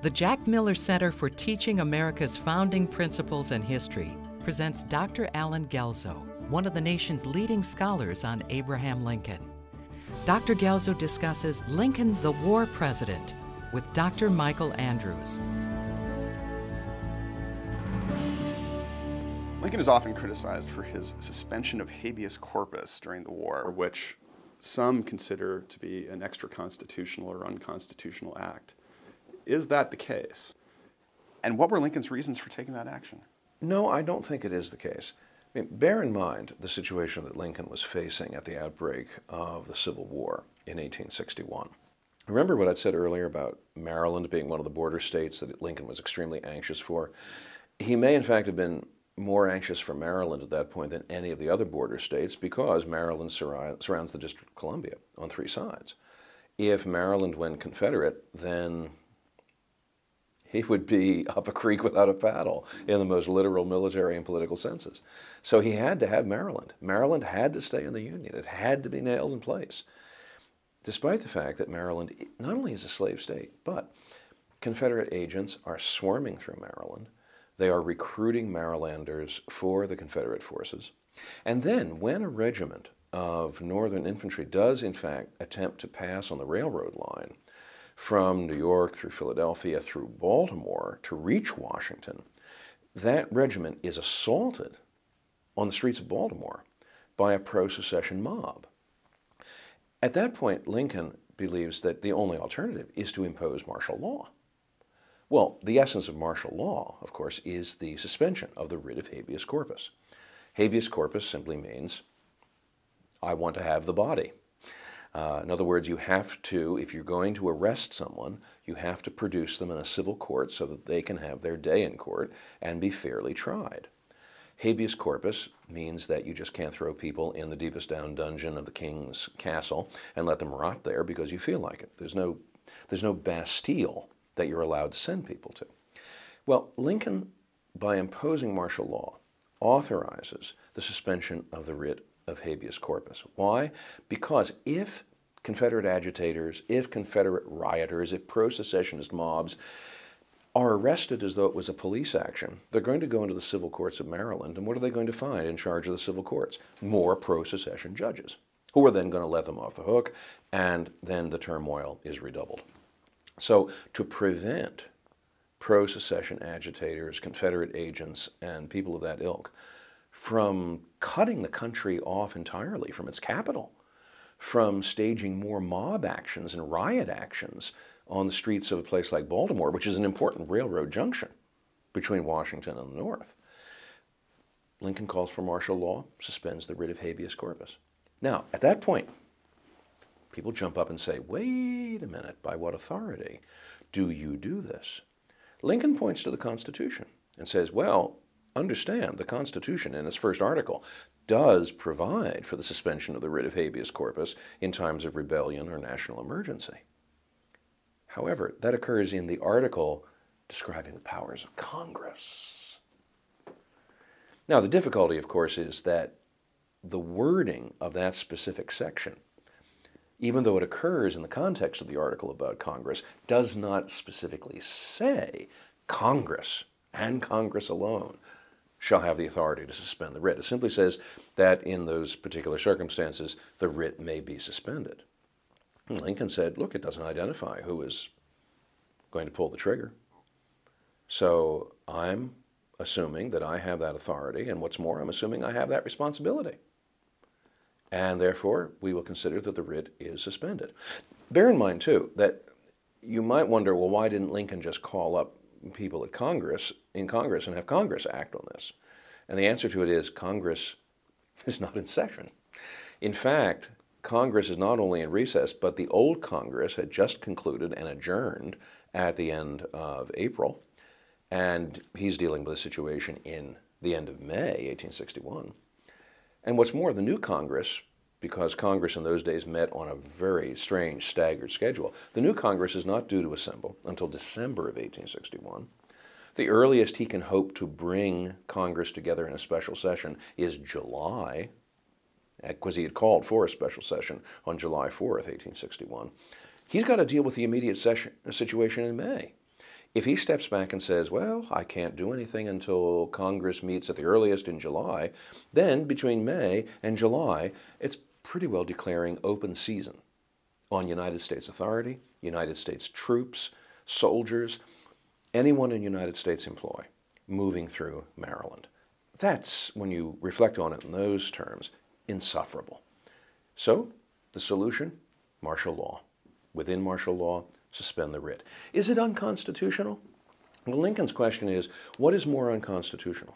The Jack Miller Center for Teaching America's Founding Principles and History presents Dr. Alan Guelzo, one of the nation's leading scholars on Abraham Lincoln. Dr. Guelzo discusses Lincoln, the War President, with Dr. Michael Andrews. Lincoln is often criticized for his suspension of habeas corpus during the war, which some consider to be an extra-constitutional or unconstitutional act. Is that the case? And what were Lincoln's reasons for taking that action? No, I don't think it is the case. I mean, bear in mind the situation that Lincoln was facing at the outbreak of the Civil War in 1861. Remember what I said earlier about Maryland being one of the border states that Lincoln was extremely anxious for? He may in fact have been more anxious for Maryland at that point than any of the other border states because Maryland surrounds the District of Columbia on three sides. If Maryland went Confederate, then he would be up a creek without a paddle in the most literal military and political senses. So he had to have Maryland. Maryland had to stay in the Union. It had to be nailed in place. Despite the fact that Maryland not only is a slave state, but Confederate agents are swarming through Maryland. They are recruiting Marylanders for the Confederate forces. And then when a regiment of Northern infantry does in fact attempt to pass on the railroad line from New York through Philadelphia through Baltimore to reach Washington, that regiment is assaulted on the streets of Baltimore by a pro-secession mob. At that point, Lincoln believes that the only alternative is to impose martial law. Well, the essence of martial law, of course, is the suspension of the writ of habeas corpus. Habeas corpus simply means, I want to have the body. In other words, you have to, if you're going to arrest someone, you have to produce them in a civil court so that they can have their day in court and be fairly tried. Habeas corpus means that you just can't throw people in the deepest down dungeon of the king's castle and let them rot there because you feel like it. There's no Bastille that you're allowed to send people to. Well, Lincoln, by imposing martial law, authorizes the suspension of the writ of habeas corpus. Why? Because if Confederate agitators, if Confederate rioters, if pro-secessionist mobs are arrested as though it was a police action, they're going to go into the civil courts of Maryland, and what are they going to find in charge of the civil courts? More pro-secession judges, who are then going to let them off the hook, and then the turmoil is redoubled. So to prevent pro-secession agitators, Confederate agents, and people of that ilk from cutting the country off entirely from its capital, from staging more mob actions and riot actions on the streets of a place like Baltimore, which is an important railroad junction between Washington and the North, Lincoln calls for martial law, suspends the writ of habeas corpus. Now, at that point, people jump up and say, wait a minute, by what authority do you do this? Lincoln points to the Constitution and says, well, understand, the Constitution in its first article does provide for the suspension of the writ of habeas corpus in times of rebellion or national emergency. However, that occurs in the article describing the powers of Congress. Now, the difficulty, of course, is that the wording of that specific section, even though it occurs in the context of the article about Congress, does not specifically say Congress and Congress alone shall have the authority to suspend the writ. It simply says that in those particular circumstances, the writ may be suspended. And Lincoln said, look, it doesn't identify who is going to pull the trigger. So I'm assuming that I have that authority, and what's more, I'm assuming I have that responsibility. And therefore, we will consider that the writ is suspended. Bear in mind, too, that you might wonder, well, why didn't Lincoln just call up people at Congress, and have Congress act on this? And the answer to it is Congress is not in session. In fact, Congress is not only in recess, but the old Congress had just concluded and adjourned at the end of April, and he's dealing with a situation in the end of May, 1861. And what's more, the new Congress, because Congress in those days met on a very strange, staggered schedule, the new Congress is not due to assemble until December of 1861. The earliest he can hope to bring Congress together in a special session is July, because he had called for a special session on July 4th, 1861. He's got to deal with the immediate situation in May. If he steps back and says, well, I can't do anything until Congress meets at the earliest in July, then between May and July, it's pretty well declaring open season on United States authority, United States troops, soldiers, anyone in United States employ moving through Maryland. That's, when you reflect on it in those terms, insufferable. So, the solution? Martial law. Within martial law, suspend the writ. Is it unconstitutional? Well, Lincoln's question is, what is more unconstitutional?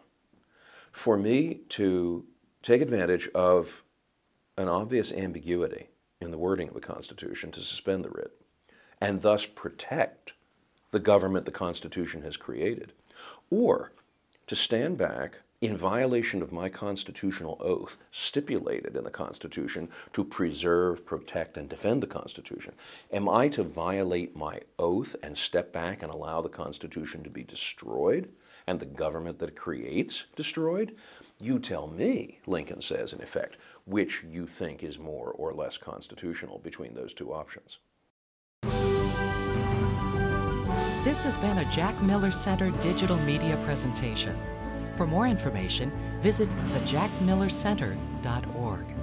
For me to take advantage of an obvious ambiguity in the wording of the Constitution to suspend the writ, and thus protect the government the Constitution has created, or to stand back in violation of my constitutional oath stipulated in the Constitution to preserve, protect, and defend the Constitution. Am I to violate my oath and step back and allow the Constitution to be destroyed and the government that it creates destroyed? You tell me, Lincoln says in effect, which you think is more or less constitutional between those two options. This has been a Jack Miller Center digital media presentation. For more information, visit thejackmillercenter.org.